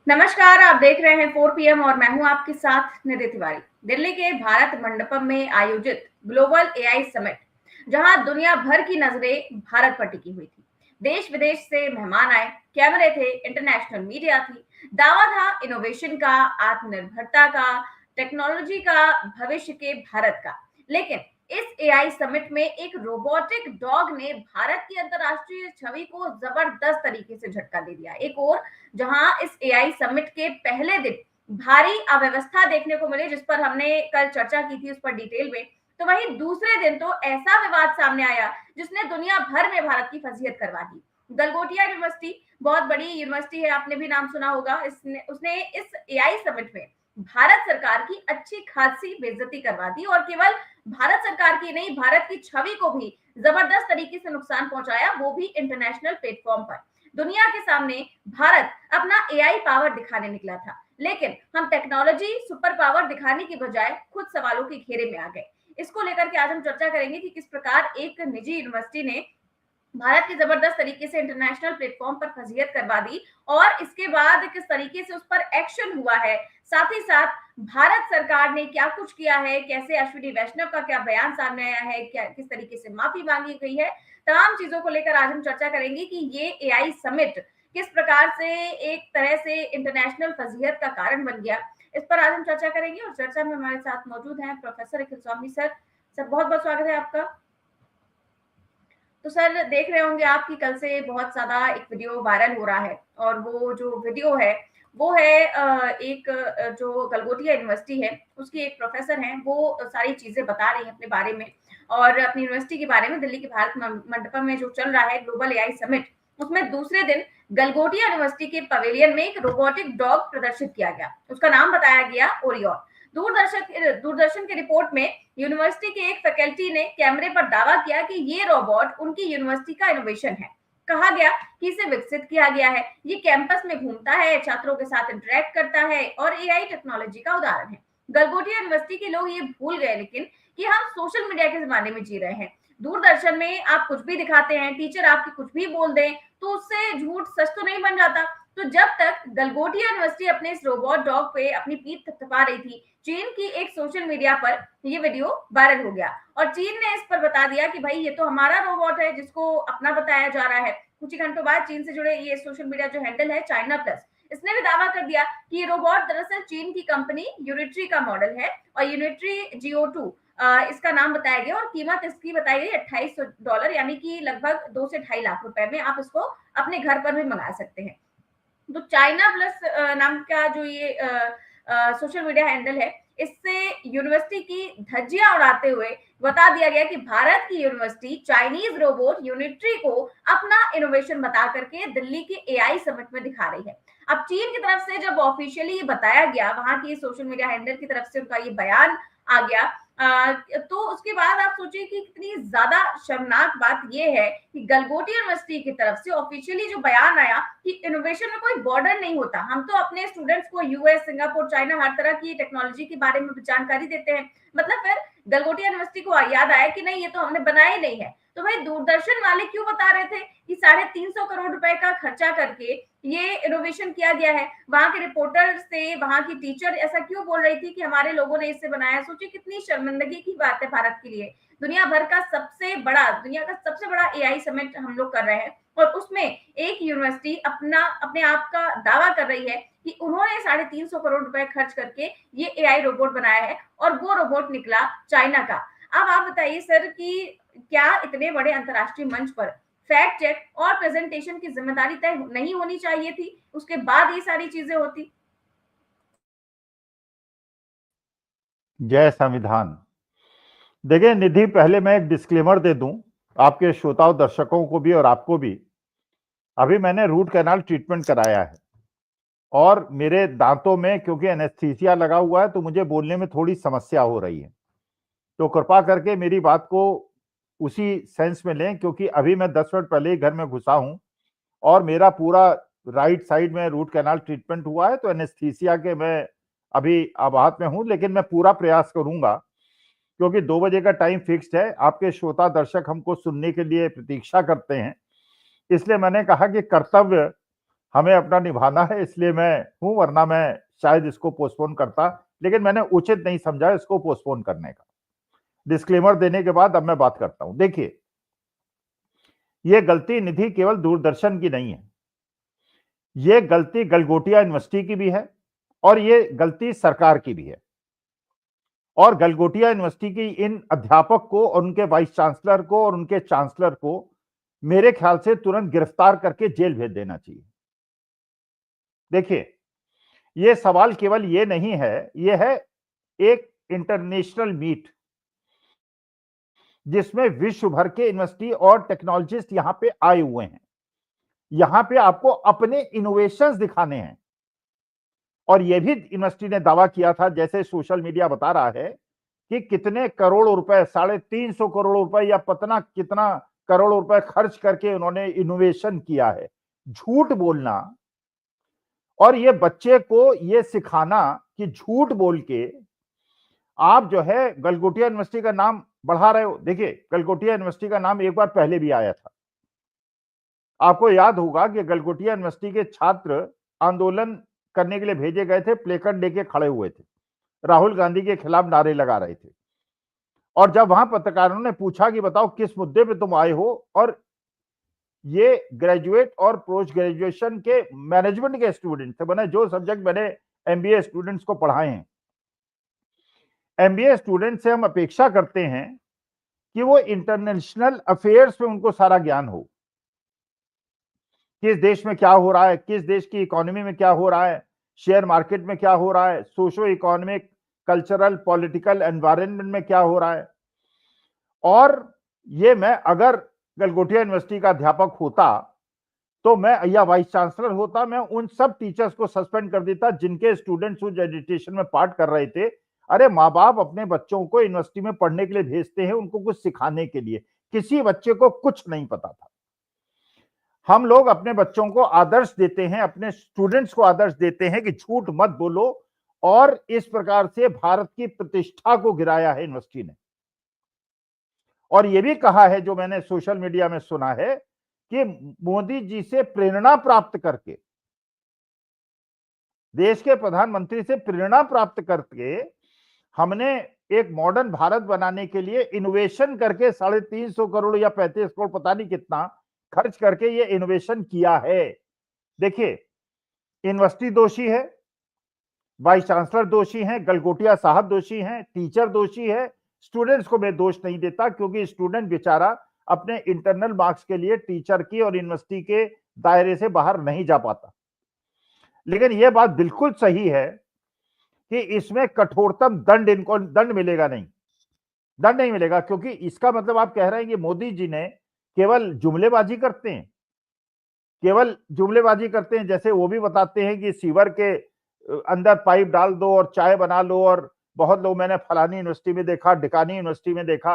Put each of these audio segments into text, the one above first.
नमस्कार, आप देख रहे हैं 4 पीएम और मैं हूं आपके साथ निधि तिवारी। दिल्ली के भारत मंडपम में आयोजित ग्लोबल एआई समिट, जहां दुनिया भर की नजरें भारत पर टिकी हुई थी। देश विदेश से मेहमान आए, कैमरे थे, इंटरनेशनल मीडिया थी। दावा था इनोवेशन का, आत्मनिर्भरता का, टेक्नोलॉजी का, भविष्य के भारत का। लेकिन इस एआई समिट में एक रोबोटिक डॉग ने भारत की अंतरराष्ट्रीय छवि को जबरदस्त तरीके से झटका दे दिया। एक और जहां इस एआई समिट के पहले दिन भारी अव्यवस्था देखने को मिली, जिस पर हमने कल चर्चा की थी उस पर डिटेल में। तो वहीं दूसरे दिन तो ऐसा विवाद सामने आया जिसने दुनिया भर में भारत की फजीहत करवा दी। गलगोटिया यूनिवर्सिटी बहुत बड़ी यूनिवर्सिटी है, आपने भी नाम सुना होगा। इसने उसने इस एआई समिट में भारत सरकार की अच्छी खासी बेइज्जती करवा दी और केवल भारत सरकार की नहीं, भारत की छवि को भी जबरदस्त तरीके से नुकसान पहुंचाया, वो भी इंटरनेशनल प्लेटफॉर्म पर। दुनिया के सामने भारत अपना एआई पावर दिखाने निकला था, लेकिन हम टेक्नोलॉजी सुपर पावर दिखाने की बजाय खुद सवालों के घेरे में आ गए। इसको लेकर के आज हम चर्चा करेंगे कि किस प्रकार एक निजी यूनिवर्सिटी ने भारत की जबरदस्त तरीके से इंटरनेशनल प्लेटफॉर्म पर फजीहत करवा दी और इसके बाद किस तरीके से उस पर एक्शन हुआ है। साथ ही साथ भारत सरकार ने क्या कुछ किया है, कैसे अश्विनी वैष्णव का क्या बयान सामने आया है, क्या किस तरीके से माफी मांगी गई है। तमाम चीजों को लेकर आज हम चर्चा करेंगे कि ये एआई समिट किस प्रकार से एक तरह से इंटरनेशनल फजीहत का कारण बन गया। इस पर आज हम चर्चा करेंगे और चर्चा में हमारे साथ मौजूद हैं प्रोफेसर अखिल स्वामी सर। सर, बहुत बहुत स्वागत है आपका। तो सर, देख रहे होंगे आप कि कल से बहुत ज्यादा एक वीडियो वायरल हो रहा है और वो जो वीडियो है वो है एक जो गलगोटिया यूनिवर्सिटी है उसकी एक प्रोफेसर हैं, वो सारी चीजें बता रही हैं अपने बारे में और अपनी यूनिवर्सिटी के बारे में। दिल्ली के भारत मंडपम में जो चल रहा है ग्लोबल एआई समिट, उसमें दूसरे दिन गलगोटिया यूनिवर्सिटी के पवेलियन में एक रोबोटिक डॉग प्रदर्शित किया गया। उसका नाम बताया गया ओरियन। दूरदर्शन की रिपोर्ट में यूनिवर्सिटी के एक फैकल्टी ने कैमरे पर दावा किया कि ये रोबोट उनकी यूनिवर्सिटी का इनोवेशन है। कहा गया कि इसे विकसित किया गया है, ये कैंपस में घूमता है, छात्रों के साथ इंटरेक्ट करता है और एआई टेक्नोलॉजी का उदाहरण है। गलगोटिया यूनिवर्सिटी के लोग ये भूल गए लेकिन कि हम सोशल मीडिया के जमाने में जी रहे हैं। दूरदर्शन में आप कुछ भी दिखाते हैं, टीचर आपकी कुछ भी बोल दें तो उससे झूठ सच तो नहीं बन जाता। तो जब तक गलगोटिया यूनिवर्सिटी अपने इस रोबोट डॉग पे अपनी पीठ थपथपा रही थी, चीन की एक सोशल मीडिया पर ये वीडियो वायरल हो गया और चीन ने इस पर बता दिया कि भाई ये तो हमारा रोबोट है जिसको अपना बताया जा रहा है। कुछ ही घंटों बाद चीन से जुड़े ये सोशल मीडिया जो हैंडल है चाइना प्लस, इसने भी दावा कर दिया कि ये रोबोट दरअसल चीन की कंपनी यूनिट्री का मॉडल है और यूनिट्री GO2 इसका नाम बताया गया और कीमत इसकी बताई गई $2800, यानी कि लगभग 2 से ढाई लाख रुपए में आप इसको अपने घर पर भी मंगा सकते हैं। तो चाइना प्लस नाम का जो ये सोशल मीडिया हैंडल है, इससे यूनिवर्सिटी की धज्जियां उड़ाते हुए बता दिया गया कि भारत की यूनिवर्सिटी चाइनीज रोबोट यूनिट्री को अपना इनोवेशन बता करके दिल्ली के एआई समिट में दिखा रही है। अब चीन की तरफ से जब ऑफिशियली ये बताया गया, वहां की सोशल मीडिया हैंडल की तरफ से उनका ये बयान आ गया, तो उसके बाद आप सोचिए कि कितनी ज्यादा शर्मनाक बात यह है कि गलगोटी यूनिवर्सिटी की तरफ से ऑफिशियली जो बयान आया कि इनोवेशन में कोई बॉर्डर नहीं होता, हम तो अपने स्टूडेंट्स को यूएस, सिंगापुर, चाइना, हर तरह की टेक्नोलॉजी के बारे में जानकारी देते हैं। मतलब फिर गलगोटी यूनिवर्सिटी को याद आया कि नहीं, ये तो हमने बनाया ही नहीं है। तो भाई दूरदर्शन वाले क्यों बता रहे थे कि 350 करोड़ रुपए का खर्चा करके ये इनोवेशन किया गया है? वहां के रिपोर्टर से वहां की टीचर ऐसा क्यों बोल रही थी कि हमारे लोगों ने इससे बनाया? सोचिए कितनी शर्मिंदगी की बात है भारत के लिए। दुनिया का सबसे बड़ा एआई समिट हम लोग कर रहे हैं और उसमें एक यूनिवर्सिटी अपने आप का दावा कर रही है कि उन्होंने 350 करोड़ रुपए खर्च करके ये एआई रोबोट बनाया है और वो रोबोट निकला चाइना का। अब आप बताइए सर कि क्या इतने बड़े अंतरराष्ट्रीय मंच पर फैक्ट चेक और प्रेजेंटेशन की जिम्मेदारी तय नहीं होनी चाहिए थी? उसके बाद ये सारी चीजें होती। जय संविधान। देखिए निधि, पहले मैं एक डिस्क्लेमर दे दूं आपके श्रोताओं दर्शकों को भी और आपको भी। अभी मैंने रूट कैनाल ट्रीटमेंट कराया है और मेरे दांतों में क्योंकि एनेस्थीसिया लगा हुआ है तो मुझे बोलने में थोड़ी समस्या हो रही है। तो कृपा करके मेरी बात को उसी सेंस में लें, क्योंकि अभी मैं 10 मिनट पहले ही घर में घुसा हूं और मेरा पूरा राइट साइड में रूट कैनाल ट्रीटमेंट हुआ है, तो एनेस्थीसिया के मैं अभी आबाद में हूं। लेकिन मैं पूरा प्रयास करूंगा, क्योंकि 2 बजे का टाइम फिक्स्ड है। आपके श्रोता दर्शक हमको सुनने के लिए प्रतीक्षा करते हैं, इसलिए मैंने कहा कि कर्तव्य हमें अपना निभाना है, इसलिए मैं हूं, वरना मैं शायद इसको पोस्टपोन करता, लेकिन मैंने उचित नहीं समझा इसको पोस्टपोन करने का। डिस्क्लेमर देने के बाद अब मैं बात करता हूं। देखिए, यह गलती निधि केवल दूरदर्शन की नहीं है, यह गलती गलगोटिया यूनिवर्सिटी की भी है और यह गलती सरकार की भी है। और गलगोटिया यूनिवर्सिटी की इन अध्यापक को और उनके वाइस चांसलर को और उनके चांसलर को मेरे ख्याल से तुरंत गिरफ्तार करके जेल भेज देना चाहिए। देखिए, यह सवाल केवल यह नहीं है, यह है एक इंटरनेशनल मीट जिसमें विश्व भर के यूनिवर्सिटी और टेक्नोलॉजिस्ट यहां पे आए हुए हैं। यहां पे आपको अपने इनोवेशंस दिखाने हैं। और यह भी यूनिवर्सिटी ने दावा किया था, जैसे सोशल मीडिया बता रहा है, कि कितने करोड़ रुपए, 350 करोड़ रुपए या पता कितना करोड़ रुपए खर्च करके उन्होंने इनोवेशन किया है। झूठ बोलना और ये बच्चे को ये सिखाना कि झूठ बोल के आप जो है गलगोटिया यूनिवर्सिटी का नाम बढ़ा रहे हो। देखिए, गलगोटिया यूनिवर्सिटी का नाम एक बार पहले भी आया था। आपको याद होगा कि गलगोटिया यूनिवर्सिटी के छात्र आंदोलन करने के लिए भेजे गए थे, प्लेकार्ड लेके खड़े हुए थे, राहुल गांधी के खिलाफ नारे लगा रहे थे। और जब वहां पत्रकारों ने पूछा कि बताओ किस मुद्दे पे तुम आए हो, और ये ग्रेजुएट और पोस्ट ग्रेजुएशन के मैनेजमेंट के स्टूडेंट थे, मैंने जो सब्जेक्ट मैंने एमबीए स्टूडेंट्स को पढ़ाए हैं, एमबीए स्टूडेंट से हम अपेक्षा करते हैं कि वो इंटरनेशनल अफेयर्स में उनको सारा ज्ञान हो, किस देश में क्या हो रहा है, किस देश की इकोनॉमी में क्या हो रहा है, शेयर मार्केट में क्या हो रहा है, socio economic, cultural, political environment में क्या हो रहा है। और ये मैं अगर गलगोटिया यूनिवर्सिटी का अध्यापक होता तो मैं या वाइस चांसलर होता, मैं उन सब टीचर्स को सस्पेंड कर देता जिनके स्टूडेंट्स उस एजुटेशन में पार्ट कर रहे थे। अरे माँ बाप अपने बच्चों को यूनिवर्सिटी में पढ़ने के लिए भेजते हैं, उनको कुछ सिखाने के लिए। किसी बच्चे को कुछ नहीं पता था। हम लोग अपने बच्चों को आदर्श देते हैं, अपने स्टूडेंट्स को आदर्श देते हैं कि झूठ मत बोलो, और इस प्रकार से भारत की प्रतिष्ठा को गिराया है यूनिवर्सिटी ने। और यह भी कहा है, जो मैंने सोशल मीडिया में सुना है, कि मोदी जी से प्रेरणा प्राप्त करके, देश के प्रधानमंत्री से प्रेरणा प्राप्त करके हमने एक मॉडर्न भारत बनाने के लिए इनोवेशन करके 350 करोड़ या 35 करोड़ पता नहीं कितना खर्च करके ये इनोवेशन किया है। देखिए, यूनिवर्सिटी दोषी है, वाइस चांसलर दोषी हैं, गलगोटिया साहब दोषी हैं, टीचर दोषी है। स्टूडेंट्स को मैं दोष नहीं देता, क्योंकि स्टूडेंट बेचारा अपने इंटरनल मार्क्स के लिए टीचर की और यूनिवर्सिटी के दायरे से बाहर नहीं जा पाता। लेकिन यह बात बिल्कुल सही है कि इसमें कठोरतम दंड, इनको दंड मिलेगा नहीं, दंड नहीं मिलेगा, क्योंकि इसका मतलब आप कह रहे हैं कि मोदी जी ने केवल जुमलेबाजी करते हैं, केवल जुमलेबाजी करते हैं। जैसे वो भी बताते हैं कि सीवर के अंदर पाइप डाल दो और चाय बना लो, और बहुत लोग मैंने फलानी यूनिवर्सिटी में देखा, ढिकानी यूनिवर्सिटी में देखा।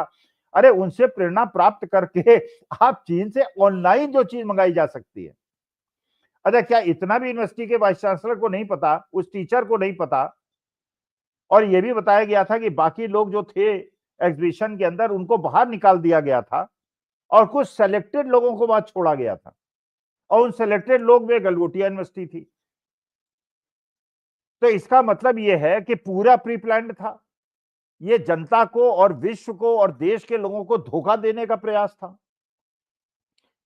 अरे उनसे प्रेरणा प्राप्त करके आप चीन से ऑनलाइन जो चीज मंगाई जा सकती है, अच्छा क्या इतना भी यूनिवर्सिटी के वाइस चांसलर को नहीं पता, उस टीचर को नहीं पता? और यह भी बताया गया था कि बाकी लोग जो थे एग्जीबिशन के अंदर, उनको बाहर निकाल दिया गया था और कुछ सेलेक्टेड लोगों को वहां छोड़ा गया था, और उन सेलेक्टेड लोग में गलगोटिया यूनिवर्सिटी थी। तो इसका मतलब यह है कि पूरा प्री प्लान्ड था, ये जनता को और विश्व को और देश के लोगों को धोखा देने का प्रयास था।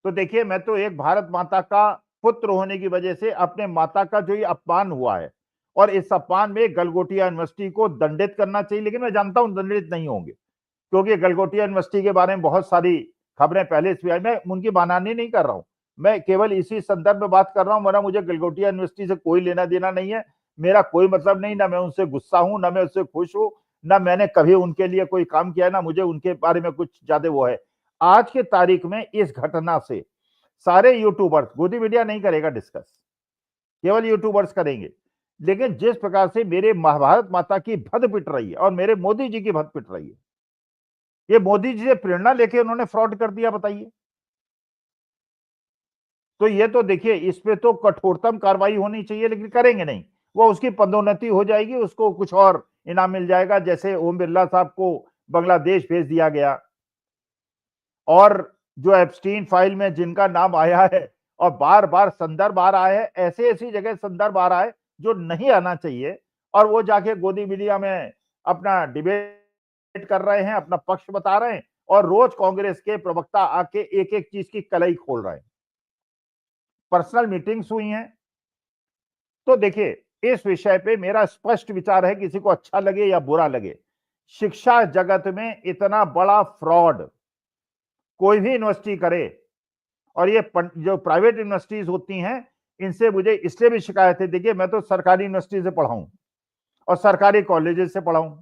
तो देखिए, मैं तो एक भारत माता का पुत्र होने की वजह से अपने माता का जो ये अपमान हुआ है, और इस अपमान में गलगोटिया यूनिवर्सिटी को दंडित करना चाहिए। लेकिन मैं जानता हूं दंडित नहीं होंगे, क्योंकि गलगोटिया यूनिवर्सिटी के बारे में बहुत सारी खबरें पहले से आई। मैं उनकी बानानी नहीं कर रहा हूं, मैं केवल इसी संदर्भ में बात कर रहा हूं, वरना मुझे गलगोटिया यूनिवर्सिटी से कोई लेना देना नहीं है, मेरा कोई मतलब नहीं, ना मैं उनसे गुस्सा हूं, ना मैं उससे खुश हूं, ना मैंने कभी उनके लिए कोई काम किया, ना मुझे उनके बारे में कुछ ज्यादा वो है। आज के तारीख में इस घटना से सारे यूट्यूबर्स, गोदी मीडिया नहीं करेगा डिस्कस, केवल यूट्यूबर्स करेंगे। लेकिन जिस प्रकार से मेरे महाभारत माता की भद पिट रही है और मेरे मोदी जी की भद पिट रही है, ये मोदी जी से प्रेरणा लेके उन्होंने फ्रॉड कर दिया, बताइए। तो ये तो देखिए, इस पे तो कठोरतम कार्रवाई होनी चाहिए, लेकिन करेंगे नहीं। वो उसकी पदोन्नति हो जाएगी, उसको कुछ और इनाम मिल जाएगा, जैसे ओम बिरला साहब को बांग्लादेश भेज दिया गया, और जो एप्स्टीन फाइल में जिनका नाम आया है और बार बार संदर्भ आ रहा है, ऐसी जगह संदर्भ आ रहा है जो नहीं आना चाहिए, और वो जाके गोदी मीडिया में अपना डिबेट कर रहे हैं, अपना पक्ष बता रहे हैं, और रोज कांग्रेस के प्रवक्ता आके एक एक चीज की कलई खोल रहे हैं। पर्सनल मीटिंग्स हुई हैं। तो देखिए, इस विषय पे मेरा स्पष्ट विचार है, किसी को अच्छा लगे या बुरा लगे, शिक्षा जगत में इतना बड़ा फ्रॉड कोई भी यूनिवर्सिटी करे, और ये जो प्राइवेट यूनिवर्सिटीज होती हैं, इनसे मुझे इसलिए भी शिकायत है। देखिए, मैं तो सरकारी यूनिवर्सिटी से पढ़ा हूं और सरकारी कॉलेजेस से पढ़ा हूं।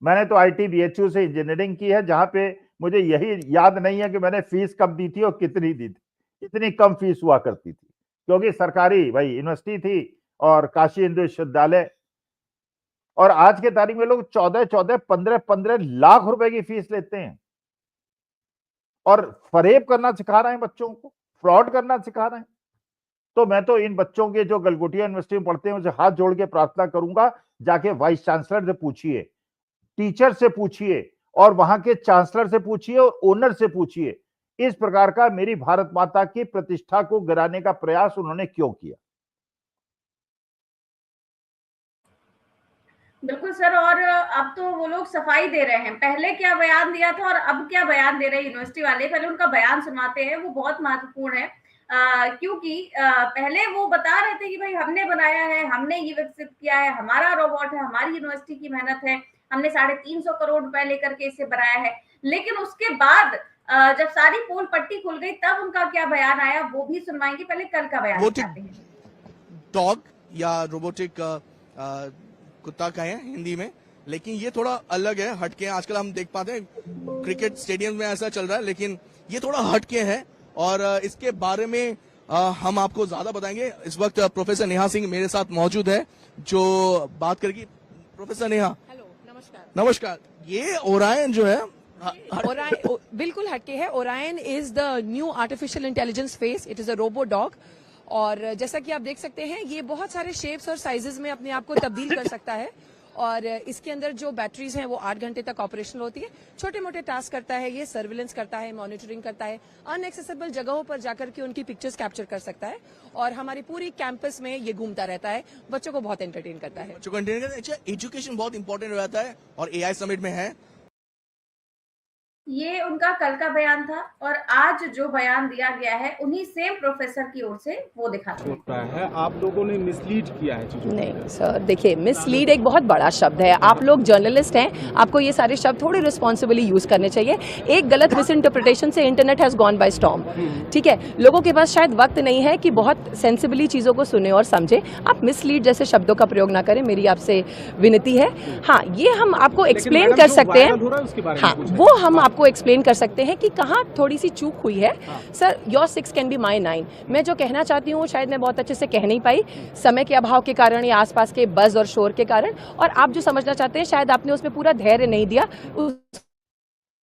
मैंने तो आईटी बीएचयू से इंजीनियरिंग की है, जहां पे मुझे यही याद नहीं है कि मैंने फीस कब दी थी और कितनी दी थी। इतनी कम फीस हुआ करती थी, क्योंकि सरकारी भाई यूनिवर्सिटी थी और काशी हिंदू विश्वविद्यालय। और आज के तारीख में लोग 14-14, 15-15 लाख रुपए की फीस लेते हैं और फरेब करना सिखा रहे हैं बच्चों को, फ्रॉड करना सिखा रहे हैं। तो मैं तो इन बच्चों के जो गलगोटिया यूनिवर्सिटी में पढ़ते हैं, उनसे हाथ जोड़ के प्रार्थना करूंगा, जाके वाइस चांसलर से पूछिए, टीचर से पूछिए, और वहां के चांसलर से पूछिए और ओनर से पूछिए, इस प्रकार का मेरी भारत माता की प्रतिष्ठा को गिराने का प्रयास उन्होंने क्यों किया। बिल्कुल सर, और अब तो वो लोग सफाई दे रहे हैं। पहले क्या बयान दिया था और अब क्या बयान दे रहे हैं यूनिवर्सिटी वाले, पहले उनका बयान सुनाते हैं, वो बहुत महत्वपूर्ण है। क्योंकि पहले वो बता रहे थे कि भाई हमने बनाया है, हमने ये विकसित किया है, हमारा रोबोट है, हमारी यूनिवर्सिटी की मेहनत है, हमने 350 करोड़ रुपए लेकर के इसे बनाया है। लेकिन उसके बाद जब सारी पोल पट्टी खुल गई, तब उनका क्या बयान आया वो भी सुनवाएंगे। पहले कल का बयान सुनाते हैं। डॉग या रोबोटिक कुत्ता का है हिंदी में, लेकिन ये थोड़ा अलग है, हटके है। आजकल हम देख पाते हैं क्रिकेट स्टेडियम में ऐसा चल रहा है, लेकिन ये थोड़ा हटके है, और इसके बारे में हम आपको ज्यादा बताएंगे। इस वक्त प्रोफेसर नेहा सिंह मेरे साथ मौजूद है, जो बात करेगी। प्रोफेसर नेहा, हेलो, नमस्कार। नमस्कार। ये ओरायन जो है, ओरायन बिल्कुल हटके है। Orion is the new artificial intelligence face, it is a robo dog, और जैसा कि आप देख सकते हैं, ये बहुत सारे शेप्स और साइजेस में अपने आप को तब्दील कर सकता है, और इसके अंदर जो बैटरीज हैं वो 8 घंटे तक ऑपरेशनल होती है। छोटे मोटे टास्क करता है, ये सर्विलेंस करता है, मॉनिटरिंग करता है, अनएक्सेसिबल जगहों पर जाकर के उनकी पिक्चर्स कैप्चर कर सकता है, और हमारी पूरी कैंपस में ये घूमता रहता है, बच्चों को बहुत एंटरटेन करता है। बच्चों को एंटरटेन करता है। अच्छा, एजुकेशन बहुत इंपॉर्टेंट रहता है, और एआई समिट में है। ये उनका कल का बयान था, और आज जो बयान दिया गया है उन्हीं सेम प्रोफेसर की ओर से, वो दिखाते हैं। आप लोगों ने मिसलीड किया है चीजों को। नहीं सर, देखिए, मिसलीड एक बहुत बड़ा शब्द है। आप लोग जर्नलिस्ट हैं, आपको ये सारे शब्द थोड़े रिस्पॉन्सिबली यूज करने चाहिए। एक गलत मिस इंटरप्रिटेशन से internet has gone by storm. ठीक है, लोगों के पास शायद वक्त नहीं है कि बहुत सेंसिबली चीजों को सुने और समझे। आप मिसलीड जैसे शब्दों का प्रयोग ना करें, मेरी आपसे विनती है। हाँ, ये हम आपको एक्सप्लेन कर सकते हैं। हाँ, वो हम आपको एक्सप्लेन कर सकते हैं कि कहाँ थोड़ी सी चूक हुई है। Sir, your 6 can be my 9। मैं जो कहना चाहती हूँ शायद मैं बहुत अच्छे से कह नहीं पाई, समय के अभाव के कारण या आसपास के बज़ और शोर के कारण, और आप जो समझना चाहते हैं शायद आपने उसमें पूरा धैर्य नहीं दिया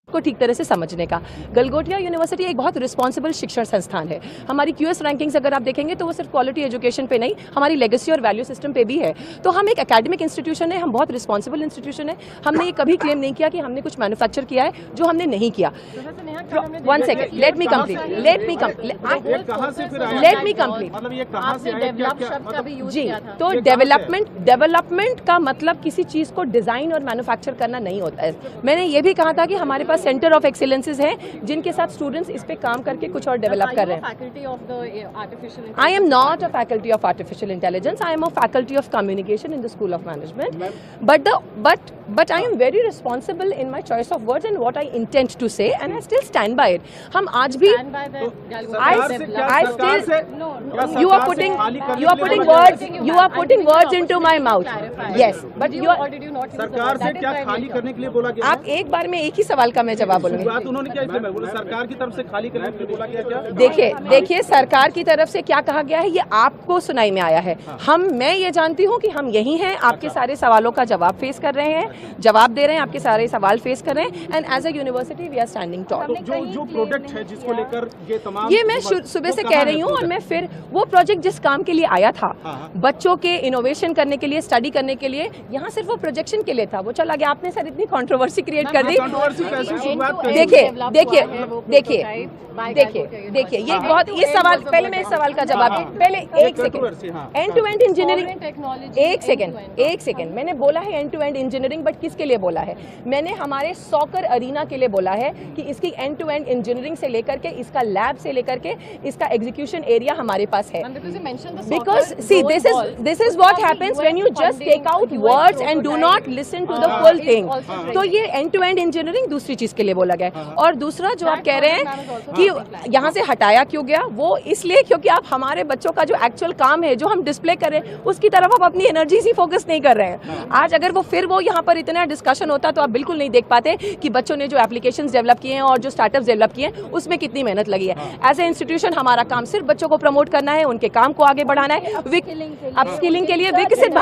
को ठीक तरह से समझने का। गलगोटिया यूनिवर्सिटी एक बहुत रिस्पॉन्सिबल शिक्षण संस्थान है। हमारी क्यूएस रैंकिंग्स अगर आप देखेंगे तो वो सिर्फ क्वालिटी एजुकेशन पे नहीं, हमारी लेगेसी और वैल्यू सिस्टम पे भी है। तो हम एक एकेडमिक इंस्टीट्यूशन है, हम बहुत रिस्पॉन्सिबल इंस्टीट्यूशन है। हमने ये कभी क्लेम नहीं किया कि हमने कुछ मैन्युफैक्चर किया है जो हमने नहीं किया। 1 सेकेंड, लेट मी कंप्लीट। जी, तो डेवलपमेंट का मतलब किसी चीज को डिजाइन और मैन्युफैक्चर करना नहीं होता है। मैंने ये भी कहा था कि हमारे पास सेंटर ऑफ एक्सीलेंसेज हैं जिनके साथ स्टूडेंट्स इस पे काम करके कुछ और डेवलप कर रहे हैं। I am not a faculty of artificial intelligence, I am a faculty of communication in the school of management, but I am very responsible in my choice of words and what I intent to say, and I still stand by it. हम आज भी you are putting words into my mouth. Yes, but you are, सरकार से क्या खाली करने के लिए बोला गया? आप एक बार में एक ही सवाल का मैं जवाब बोलूंगी। बात उन्होंने क्या इसलिए मैं बोला, सरकार की तरफ से खाली करने के लिए बोला गया क्या? देखिए सरकार की तरफ से क्या कहा गया है ये आपको सुनाई में आया है। मैं ये जानती हूँ कि हम यही हैं, आपके सारे सवालों का जवाब फेस कर रहे हैं, जवाब दे रहे हैं, आपके सारे सवाल फेस कर रहे हैं, and as a university we are standing tall. जो प्रोडक्ट है जिसको लेकर ये तमाम, ये मैं सुबह से कह रही हूँ, और मैं फिर वो प्रोजेक्ट जिस काम के लिए आया था, बच्चों के इनोवेशन करने के लिए, स्टडी करने के लिए, यहाँ सिर्फ वो प्रोजेक्शन के लिए था, वो चला गया। आपने सर इतनी कंट्रोवर्सी क्रिएट कर दी। देखिए देखिए देखिए देखिए ये बहुत ये सवाल, पहले मैं इस सवाल का जवाब पहले एक second, end to end engineering, एक सेकंड मैंने बोला है end to end engineering, but किसके लिए बोला है? मैंने हमारे सॉकर अरीना के लिए बोला है कि इसकी एंड टू एंड इंजीनियरिंग से लेकर के, इसका लैब से लेकर के, इसका एग्जीक्यूशन एरिया हमारे पास है। Because see this is what happens when you just take out words and do not listen to the full thing. तो ये एंड टू एंड इंजीनियरिंग दूसरी चीज के लिए बोला गया। और दूसरा जो आप कह रहे हैं कि यहाँ से हटाया क्यों गया, वो इसलिए क्योंकि आप हमारे बच्चों का जो एक्चुअल काम है, जो हम डिस्प्ले कर रहे हैं, उसकी तरफ आप अपनी एनर्जी से फोकस नहीं कर रहे हैं। आज अगर वो फिर वो यहाँ पर इतना डिस्कशन होता तो आप बिल्कुल नहीं देख पाते कि बच्चों ने जो एप्लीकेशंस डेवलप किए हैं और जो स्टार्टअप्स डेवलप किए हैं उसमें कितनी मेहनत लगी है। एज ए इंस्टीट्यूशन हमारा काम सिर्फ बच्चों को प्रमोट करना है, उनके काम को आगे बढ़ाना है, अपस्किलिंग के लिए विकसित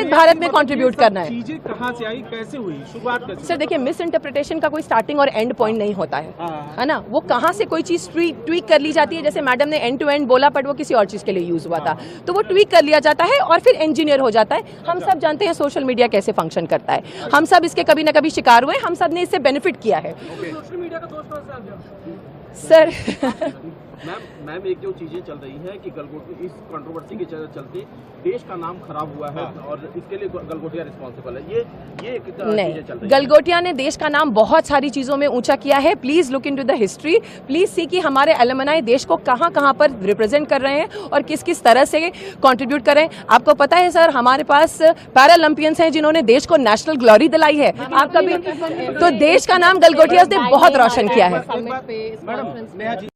भारत में कंट्रीब्यूट करना है। चीजें कहाँ से आई, कैसे हुई, शुरुआत कैसे? सर देखिए, मिस इंटरप्रिटेशन का कोई स्टार्टिंग और एंड पॉइंट नहीं होता है ना। वो कहाँ से कोई चीज ट्वीक कर ली जाती है, जैसे मैडम ने एंड टू एंड बोला बट वो किसी और चीज के लिए यूज हुआ था, तो वो ट्वीक कर लिया जाता है और फिर इंजीनियर हो जाता है। हम सब जानते हैं सोशल मीडिया कैसे फंक्शन करता है, हम सब इसके कभी ना कभी शिकार हुए, हम सब ने इससे बेनिफिट किया है। सोशल मीडिया का दोष कौन सा आ गया? सर मैम एक जो चीजें चल रही है कि गलगोटी, इस कंट्रोवर्सी के चलते देश का नाम खराब हुआ है और इसके लिए गलगोटिया रिस्पॉन्सिबल है, ये नहीं, गलगोटिया ने देश का नाम बहुत सारी चीजों में ऊंचा किया है। Please look into the history, please see कि हमारे एलुमनाई देश को कहां कहां पर रिप्रेजेंट कर रहे हैं और किस किस तरह से कंट्रीब्यूट कर रहे हैं। आपको पता है सर, हमारे पास पैरालंपियंस हैं जिन्होंने देश को नेशनल ग्लोरी दिलाई है। आप कभी तो देश का नाम गलगोटिया ने बहुत रोशन किया है।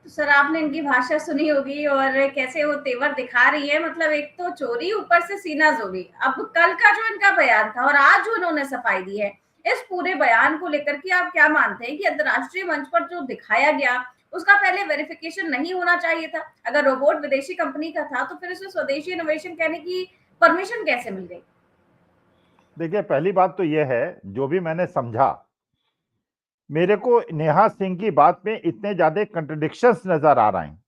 सर आपने इनकी भाषा सुनी होगी और कैसे वो तेवर दिखा रही है, मतलब एक तो चोरी, ऊपर से सीना जोरी। अब कल का जो इनका बयान था और आज जो इन्होंने सफाई दी है, इस पूरे बयान को लेकर के आप क्या मानते हैं कि अंतर्राष्ट्रीय मंच पर जो दिखाया गया उसका पहले वेरिफिकेशन नहीं होना चाहिए था? अगर रोबोट विदेशी कंपनी का था तो फिर उसे स्वदेशी इनोवेशन कहने की परमिशन कैसे मिल गई? देखिए, पहली बात तो यह है, जो भी मैंने समझा, मेरे को नेहा सिंह की बात में इतने ज्यादा कंट्रडिक्शंस नजर आ रहे हैं,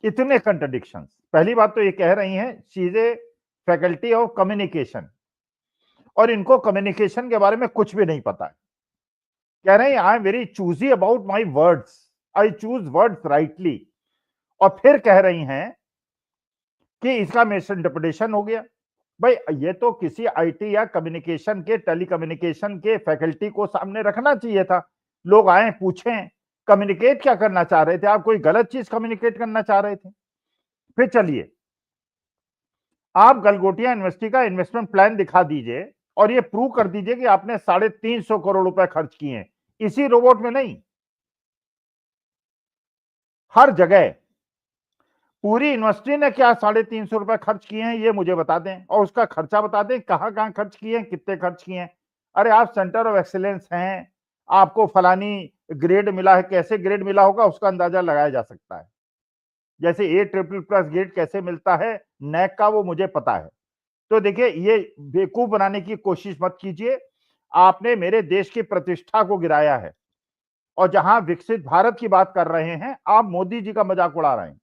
इतने कंट्रडिक्शंस। पहली बात तो ये कह रही हैं she is a faculty of communication, और इनको कम्युनिकेशन के बारे में कुछ भी नहीं पता है। कह रहे हैं I am very choosy about my words, I choose words rightly, और फिर कह रही हैं कि इसका मिस इंटरप्रिटेशन हो गया। भाई, ये तो किसी आईटी या कम्युनिकेशन के, टेलीकम्युनिकेशन के फैकल्टी को सामने रखना चाहिए था। लोग आए, पूछें कम्युनिकेट क्या करना चाह रहे थे, आप कोई गलत चीज कम्युनिकेट करना चाह रहे थे। फिर चलिए, आप गलगोटिया यूनिवर्सिटी का इन्वेस्टमेंट प्लान दिखा दीजिए और ये प्रूव कर दीजिए कि आपने 350 करोड़ रुपए खर्च किए हैं, इसी रोबोट में नहीं, हर जगह। पूरी यूनिवर्सिटी ने क्या 350 रुपए खर्च किए हैं, ये मुझे बता दें, और उसका खर्चा बता दें, कहां कहां खर्च किए हैं, कितने खर्च किए हैं। अरे आप सेंटर ऑफ एक्सीलेंस हैं, आपको फलानी ग्रेड मिला है, कैसे ग्रेड मिला होगा उसका अंदाजा लगाया जा सकता है। जैसे A++ ग्रेड कैसे मिलता है नैक का, वो मुझे पता है। तो देखिए, ये बेवकूफ बनाने की कोशिश मत कीजिए। आपने मेरे देश की प्रतिष्ठा को गिराया है, और जहां विकसित भारत की बात कर रहे हैं, आप मोदी जी का मजाक उड़ा रहे हैं।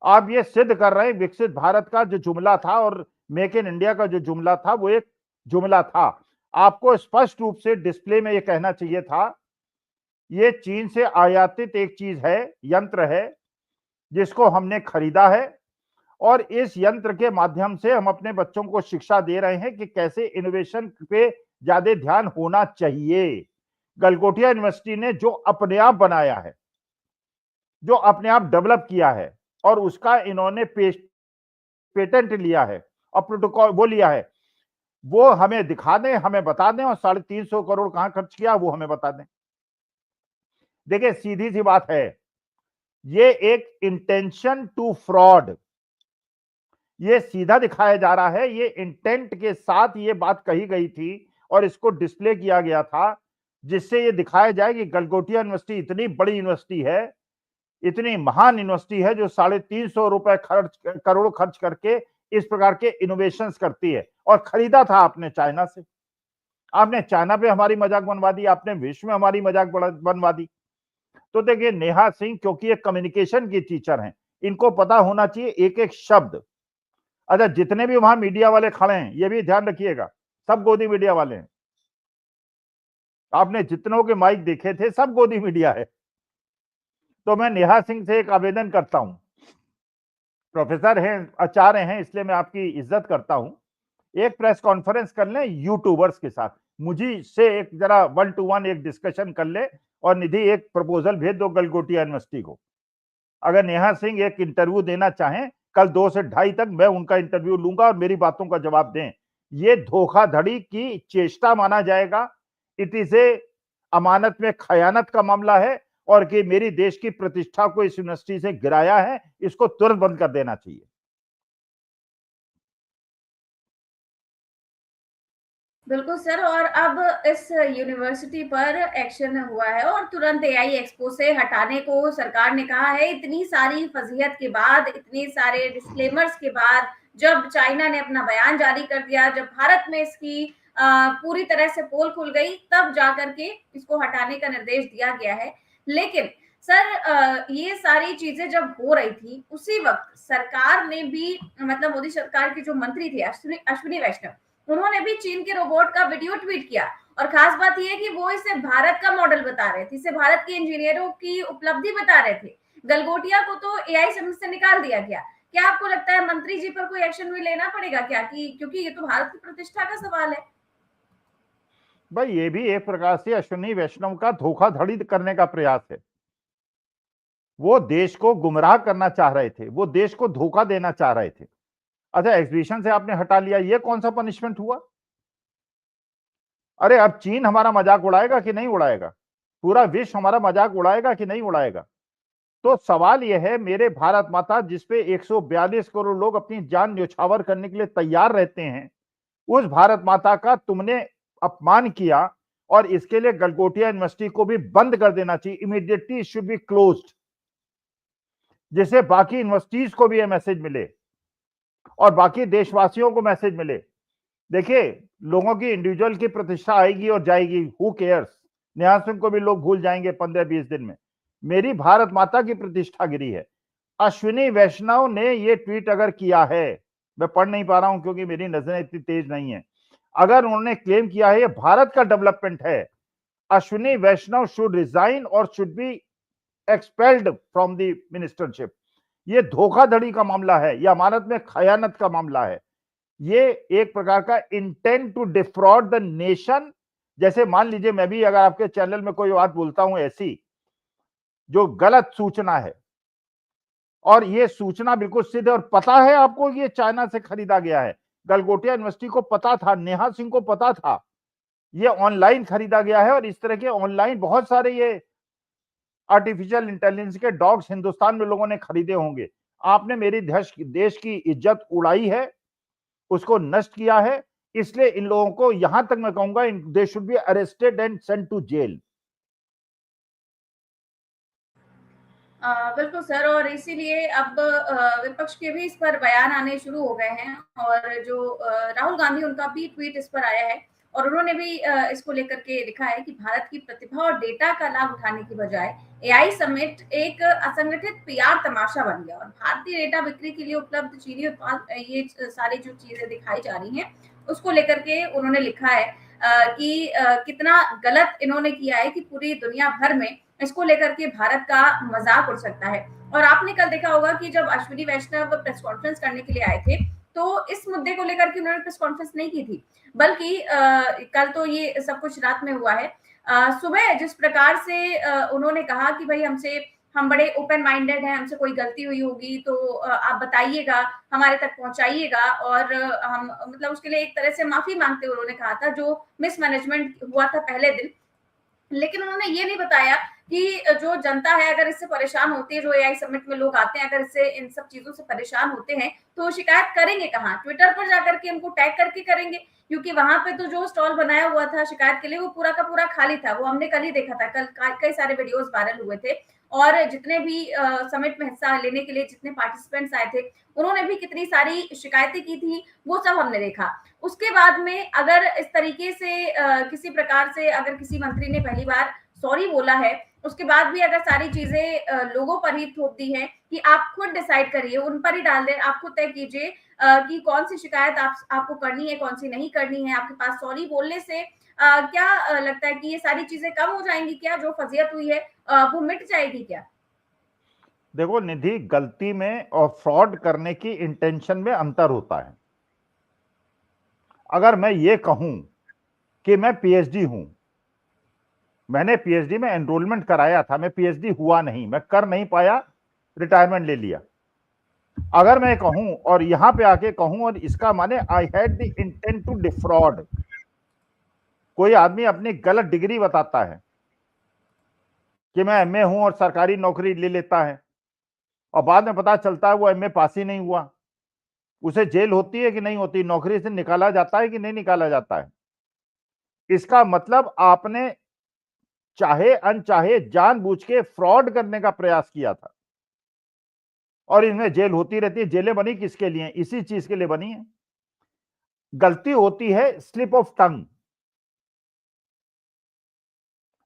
आप ये सिद्ध कर रहे हैं विकसित भारत का जो जुमला था और मेक इन इंडिया का जो जुमला था, वो एक जुमला था। आपको स्पष्ट रूप से डिस्प्ले में ये कहना चाहिए था, ये चीन से आयातित एक चीज है, यंत्र है, जिसको हमने खरीदा है, और इस यंत्र के माध्यम से हम अपने बच्चों को शिक्षा दे रहे हैं कि कैसे इनोवेशन पे ज्यादा ध्यान होना चाहिए। गलगोटिया यूनिवर्सिटी ने जो अपने आप बनाया है, जो अपने आप डेवलप किया है, और उसका इन्होंने पेटेंट लिया है और प्रोटोकॉल वो लिया है, वो हमें दिखा दें, हमें बता दें, और 350 करोड़ कहां खर्च किया वो हमें बता दें। देखिए, सीधी सी बात है, ये एक इंटेंशन टू फ्रॉड, ये सीधा दिखाया जा रहा है। ये इंटेंट के साथ ये बात कही गई थी और इसको डिस्प्ले किया गया था, जिससे ये दिखाया जाए कि गलगोटिया यूनिवर्सिटी इतनी बड़ी यूनिवर्सिटी है, इतनी महान यूनिवर्सिटी है, जो 350 रुपए करोड़ खर्च करके इस प्रकार के इनोवेशंस करती है। और खरीदा था आपने चाइना से, आपने चाइना पे हमारी मजाक बनवा दी, आपने विश्व में हमारी मजाक बनवा दी। तो देखिए, नेहा सिंह क्योंकि ये कम्युनिकेशन की टीचर हैं, इनको पता होना चाहिए एक एक शब्द। अच्छा, जितने भी वहां मीडिया वाले खड़े हैं, ये भी ध्यान रखिएगा, सब गोदी मीडिया वाले हैं, आपने जितनों के माइक देखे थे सब गोदी मीडिया है। तो मैं नेहा सिंह से एक आवेदन करता हूं, प्रोफेसर हैं, आचार्य हैं, इसलिए मैं आपकी इज्जत करता हूं, एक प्रेस कॉन्फ्रेंस कर लें यूट्यूबर्स के साथ, मुझे से एक जरा 1-to-1 एक डिस्कशन कर ले, और निधि एक प्रपोजल भेज दो गलगोटिया यूनिवर्सिटी को। अगर नेहा सिंह एक इंटरव्यू देना चाहें कल 2 से 2:30 तक, मैं उनका इंटरव्यू लूंगा और मेरी बातों का जवाब दें। ये धोखाधड़ी की चेष्टा माना जाएगा, इट इज ए अमानत में खयानत का मामला है, और कि मेरी देश की प्रतिष्ठा को इस यूनिवर्सिटी से गिराया है, इसको तुरंत बंद कर देना चाहिए। बिल्कुल सर, और अब इस यूनिवर्सिटी पर एक्शन हुआ है और तुरंत एआई एक्सपो से हटाने को सरकार ने कहा है। इतनी सारी फजीहत के बाद, इतने सारे डिस्क्लेमर्स के बाद, जब चाइना ने अपना बयान जारी कर दिया, जब भारत में इसकी पूरी तरह से पोल खुल गई, तब जाकर के इसको हटाने का निर्देश दिया गया है। लेकिन सर, ये सारी चीजें जब हो रही थी, उसी वक्त सरकार ने भी, मतलब मोदी सरकार के जो मंत्री थे अश्विनी वैष्णव, उन्होंने भी चीन के रोबोट का वीडियो ट्वीट किया। और खास बात यह है कि वो इसे भारत का मॉडल बता रहे थे, इसे भारत के इंजीनियरों की उपलब्धि बता रहे थे। गलगोटिया को तो एआई समिट से निकाल दिया गया। क्या आपको लगता है मंत्री जी पर कोई एक्शन भी लेना पड़ेगा क्या, कि क्योंकि ये तो भारत की प्रतिष्ठा का सवाल है? भाई ये भी एक प्रकार से अश्विनी वैष्णव का धोखाधड़ी करने का प्रयास है। वो देश को गुमराह करना चाह रहे थे, वो देश को धोखा देना चाह रहे थे। अच्छा, एग्जीबिशन से आपने हटा लिया, ये कौन सा पनिशमेंट हुआ? अरे अब चीन हमारा मजाक उड़ाएगा कि नहीं उड़ाएगा? पूरा विश्व हमारा मजाक उड़ाएगा कि नहीं उड़ाएगा? तो सवाल यह है, मेरे भारत माता जिसपे 142 करोड़ लोग अपनी जान न्यौछावर करने के लिए तैयार रहते हैं, उस भारत माता का तुमने अपमान किया, और इसके लिए गलगोटिया यूनिवर्सिटी को भी बंद कर देना चाहिए। इमीडिएटली शुड बी क्लोज्ड, जिससे बाकी यूनिवर्सिटीज को भी यह मैसेज मिले और बाकी देशवासियों को मैसेज मिले। देखिए, लोगों की इंडिविजुअल की प्रतिष्ठा आएगी और जाएगी, हु केयर्स। नेहा सिंह को भी लोग भूल जाएंगे 15-20 दिन में। मेरी भारत माता की प्रतिष्ठा गिरी है। अश्विनी वैष्णव ने ये ट्वीट अगर किया है, मैं पढ़ नहीं पा रहा हूं क्योंकि मेरी नजरें इतनी तेज नहीं है, अगर उन्होंने क्लेम किया है ये भारत का डेवलपमेंट है, अश्विनी वैष्णव शुड रिजाइन और should be expelled from the ministership. ये धोखाधड़ी का मामला है, यह अमानत में खयानत का मामला है, ये एक प्रकार का intent to defraud the nation. जैसे मान लीजिए मैं भी अगर आपके चैनल में कोई बात बोलता हूं ऐसी जो गलत सूचना है, और ये सूचना बिल्कुल सिद्ध है, और पता है आपको ये चाइना से खरीदा गया है, गलगोटिया यूनिवर्सिटी को पता था, नेहा सिंह को पता था, ये ऑनलाइन खरीदा गया है, और इस तरह के ऑनलाइन बहुत सारे ये आर्टिफिशियल इंटेलिजेंस के डॉग्स हिंदुस्तान में लोगों ने खरीदे होंगे। आपने मेरी देश की इज्जत उड़ाई है, उसको नष्ट किया है, इसलिए इन लोगों को, यहां तक मैं कहूंगा, they should be arrested and sent to jail. बिल्कुल सर, और इसीलिए अब विपक्ष के भी इस पर बयान आने शुरू हो गए हैं, और जो राहुल गांधी, उनका भी ट्वीट इस पर आया है, और उन्होंने भी इसको लेकर के लिखा है कि भारत की प्रतिभा और डेटा का लाभ उठाने की बजाय एआई समिट एक असंगठित पीआर तमाशा बन गया, और भारतीय डेटा बिक्री के लिए उपलब्ध चीनी उत्पाद, ये सारी जो चीजें दिखाई जा रही हैं, उसको लेकर के उन्होंने लिखा है कि कितना गलत इन्होंने किया है, कि पूरी दुनिया भर में इसको लेकर के भारत का मजाक उड़ सकता है। और आपने कल देखा होगा कि जब अश्विनी वैष्णव प्रेस कॉन्फ्रेंस करने के लिए आए थे, तो इस मुद्दे को लेकर के उन्होंने प्रेस कॉन्फ्रेंस नहीं की थी, बल्कि कल तो ये सब कुछ रात में हुआ है। सुबह जिस प्रकार से उन्होंने कहा कि भाई हम बड़े ओपन माइंडेड हैं, हमसे कोई गलती हुई होगी तो आप बताइएगा, हमारे तक पहुंचाइएगा, और हम, मतलब उसके लिए एक तरह से माफी मांगते हुए उन्होंने कहा था जो मिसमैनेजमेंट हुआ था पहले दिन। लेकिन उन्होंने ये नहीं बताया कि जो जनता है अगर इससे परेशान होती है, जो एआई समिट में लोग आते हैं, अगर इससे, इन सब चीजों से परेशान होते हैं, तो शिकायत करेंगे कहाँ? ट्विटर पर जाकर के उनको टैग करके करेंगे, क्योंकि वहां पे तो जो स्टॉल बनाया हुआ था शिकायत के लिए, वो पूरा का पूरा खाली था। वो हमने कल ही देखा था, कल कई सारे वीडियोस वायरल हुए थे, और जितने भी समिट में हिस्सा लेने के लिए जितने पार्टिसिपेंट्स आए थे, उन्होंने भी कितनी सारी शिकायतें की थी, वो सब हमने देखा। उसके बाद में अगर इस तरीके से किसी प्रकार से अगर किसी मंत्री ने पहली बार सॉरी बोला है, उसके बाद भी अगर सारी चीजें लोगों पर ही थोप दी है कि आप खुद डिसाइड करिए, उन पर ही डाल दें, आप खुद तय कीजिए कि कौन सी शिकायत आपको करनी है, कौन सी नहीं करनी है। आपके पास सॉरी बोलने से क्या लगता है कि ये सारी चीजें कम हो जाएंगी क्या? जो फजीयत हुई है वो मिट जाएगी क्या? देखो निधि, गलती में और फ्रॉड करने की इंटेंशन में अंतर होता है। अगर मैं ये कहूं कि मैं पीएचडी हूं, मैंने पीएचडी में एनरोलमेंट कराया था, मैं पीएचडी हुआ नहीं, मैं कर नहीं पाया, रिटायरमेंट ले लिया। अगर मैं कहूं और यहां पे आके कहूं और इसका माने I had the intent to defraud, कोई आदमी अपनी गलत डिग्री बताता है कि मैं एमए हूं और सरकारी नौकरी ले लेता है और बाद में पता चलता है वो एमए पास ही नहीं हुआ, उसे जेल होती है कि नहीं होती, नौकरी से निकाला जाता है कि नहीं निकाला जाता है। इसका मतलब आपने चाहे अनचाहे जानबूझ के फ्रॉड करने का प्रयास किया था और इनमें जेल होती रहती है। जेलें बनी किसके लिए? इसी चीज के लिए बनी है। गलती होती है स्लिप ऑफ टंग।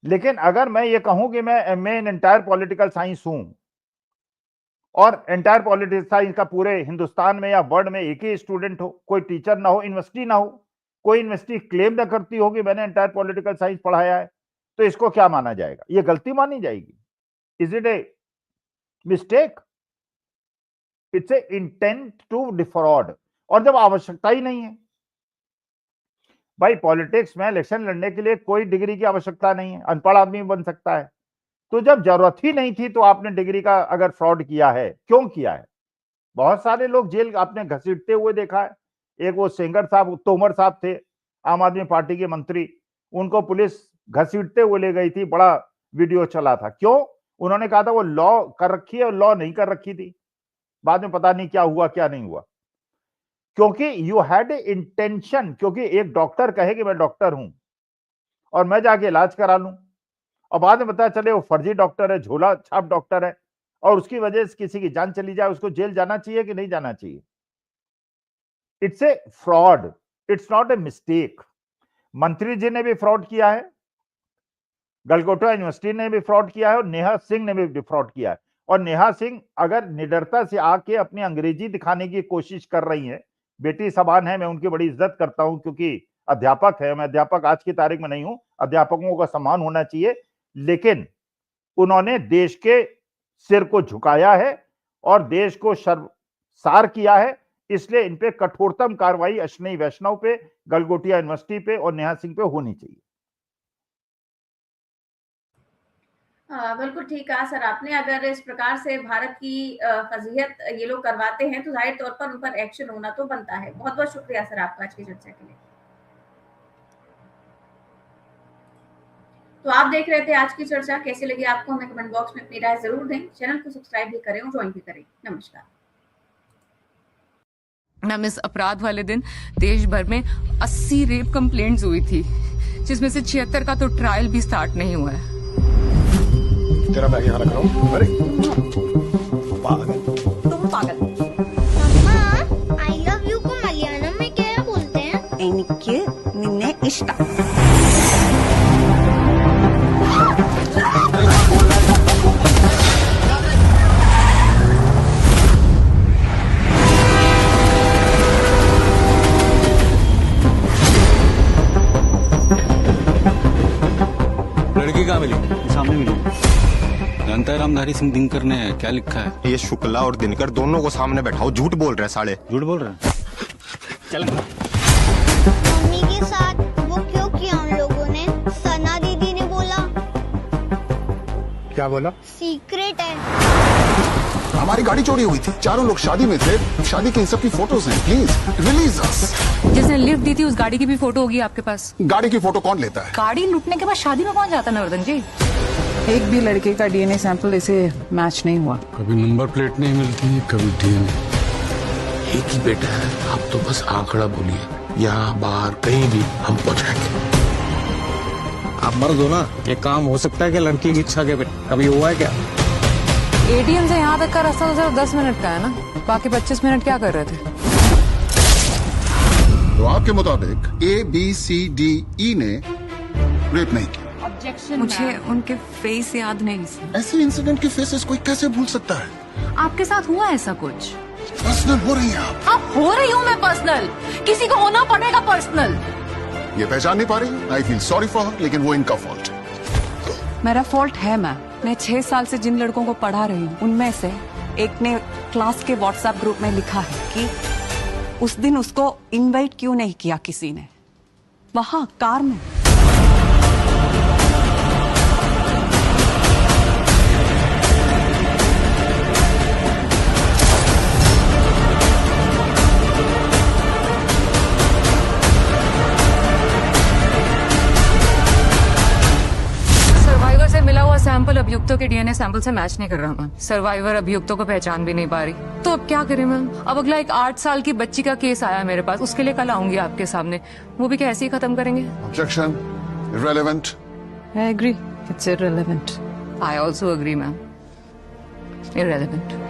लेकिन अगर मैं ये कहूं कि मैं MA in entire political science हूं और एंटायर पॉलिटिकल साइंस का पूरे हिंदुस्तान में या वर्ल्ड में एक ही स्टूडेंट हो, कोई टीचर ना हो, यूनिवर्सिटी ना हो, कोई यूनिवर्सिटी क्लेम ना करती हो कि मैंने एंटायर पॉलिटिकल साइंस पढ़ाया है, तो इसको क्या माना जाएगा? ये गलती मानी जाएगी? Is it a mistake? It's a intent to defraud. और जब आवश्यकता ही नहीं है, भाई पॉलिटिक्स में इलेक्शन लड़ने के लिए कोई डिग्री की आवश्यकता नहीं है, अनपढ़ आदमी बन सकता है। तो जब जरूरत ही नहीं थी तो आपने डिग्री का अगर फ्रॉड किया है, क्यों किया है? बहुत सारे लोग जेल आपने घसीटते हुए देखा है। एक वो सेंगर साहब, तोमर साहब थे, आम आदमी पार्टी के मंत्री, उनको पुलिस घसीटते हुए ले गई थी, बड़ा वीडियो चला था। क्यों? उन्होंने कहा था वो लॉ कर रखी है और लॉ नहीं कर रखी थी। बाद में पता नहीं क्या हुआ क्या नहीं हुआ, क्योंकि यू हैड ए इंटेंशन। क्योंकि एक डॉक्टर कहे कि मैं डॉक्टर हूं और मैं जाके इलाज करा लूं और बाद में पता चले वो फर्जी डॉक्टर है, झोला छाप डॉक्टर है और उसकी वजह से किसी की जान चली जाए, उसको जेल जाना चाहिए कि नहीं जाना चाहिए? It's a fraud, it's not a mistake. मंत्री जी ने भी फ्रॉड किया है, गलगोटा यूनिवर्सिटी ने भी फ्रॉड किया है और नेहा सिंह ने भी फ्रॉड किया है। और नेहा सिंह अगर निडरता से आके अपनी अंग्रेजी दिखाने की कोशिश कर रही है, बेटी सबान है, मैं उनकी बड़ी इज्जत करता हूं क्योंकि अध्यापक है, मैं अध्यापक आज की तारीख में नहीं हूं, अध्यापकों का सम्मान होना चाहिए, लेकिन उन्होंने देश के सिर को झुकाया है और देश को शर्मसार किया है। इसलिए इन पे कठोरतम कार्रवाई अश्विनी वैष्णव पे, गलगोटिया यूनिवर्सिटी पे और नेहा सिंह पे होनी चाहिए। बिल्कुल ठीक कहा सर आपने। अगर इस प्रकार से भारत की फजीहत ये लोग करवाते हैं तो जाहिर तौर पर उन पर एक्शन होना तो बनता है। बहुत बहुत शुक्रिया सर आपका आज की चर्चा के लिए। तो आप देख रहे थे आज की चर्चा। कैसी लगी आपको हमें कमेंट बॉक्स में अपनी राय जरूर दें। चैनल को सब्सक्राइब भी करें और ज्वाइन भी करें। नमस्कार। मैम, इस अपराध वाले दिन देश भर में 80 रेप कंप्लेंट्स हुई थी, जिसमें से 76 का तो ट्रायल भी स्टार्ट नहीं हुआ है। तेरा बैग यहाँ रख रहा हूँ। अरे पागल, तुम पागल। मम्मा, आई लव यू को मलयालम में क्या बोलते हैं? എനിക്ക് നിന്നെ ഇഷ്ടം। लड़की कहाँ मिली? सामने मिली। जानता है रामधारी सिंह दिनकर ने क्या लिखा है? ये शुक्ला और दिनकर दोनों को सामने बैठाओ, झूठ बोल रहे हैं साले। झूठ बोल रहे हैं? चल मम्मी के साथ वो क्यों किया उन लोगों ने? सना दीदी ने बोला। क्या बोला? सीक्रेट है। हमारी गाड़ी चोरी हुई थी, चारों लोग शादी में थे, शादी की इन सब की फोटोज हैं, प्लीज रिलीज अस। जिसने लिफ्ट दी थी उस गाड़ी की भी फोटो होगी आपके पास? गाड़ी की फोटो कौन लेता है? गाड़ी लूटने के बाद शादी में कौन जाता नवर्धन जी? एक भी लड़के का डीएनए सैंपल इसे मैच नहीं हुआ। कभी नंबर प्लेट नहीं मिलती, कभी डीएनए। एक ही बेटा है, आप तो बस आंकड़ा बोलिए, यहाँ बाहर कहीं भी हम पहुँचाएंगे। आप मर्द हो ना, ये काम हो सकता है कि लड़की की इच्छा के कभी हुआ है क्या? एटीएम से यहाँ तक का रास्ता तो सिर्फ 10 मिनट का है ना, बाकी 25 मिनट क्या कर रहे थे? तो आपके मुताबिक ABCDE ने रेप नहीं किया? मुझे उनके फेस याद नहीं सर। ऐसे इंसिडेंट के फेसेस कोई कैसे भूल सकता है? आपके साथ हुआ ऐसा कुछ? पर्सनल हो रही है आप। अब हो रही हूँ मैं पर्सनल, किसी को होना पड़ेगा पर्सनल। ये पहचान नहीं पा रही, I feel sorry for her, लेकिन वो इनका फॉल्ट। मेरा फॉल्ट है मैम। मैं 6 साल से जिन लड़कों को पढ़ा रही हूँ उनमें से एक ने क्लास के व्हाट्सएप ग्रुप में लिखा है कि उस दिन उसको इनवाइट क्यों नहीं किया किसी ने, वहां कार में। सर्वाइवर से मिला हुआ सैंपल अभियुक्तों के डीएनए सैंपल से मैच नहीं कर रहा मैम। सर्वाइवर अभियुक्तों को पहचान भी नहीं पा रही, तो अब क्या करें मैम? अब अगला एक 8 साल की बच्ची का केस आया मेरे पास, उसके लिए कल आऊंगी आपके सामने, वो भी क्या ऐसे ही खत्म करेंगे? Objection, irrelevant. I agree, it's irrelevant. I also agree ma'am, irrelevant.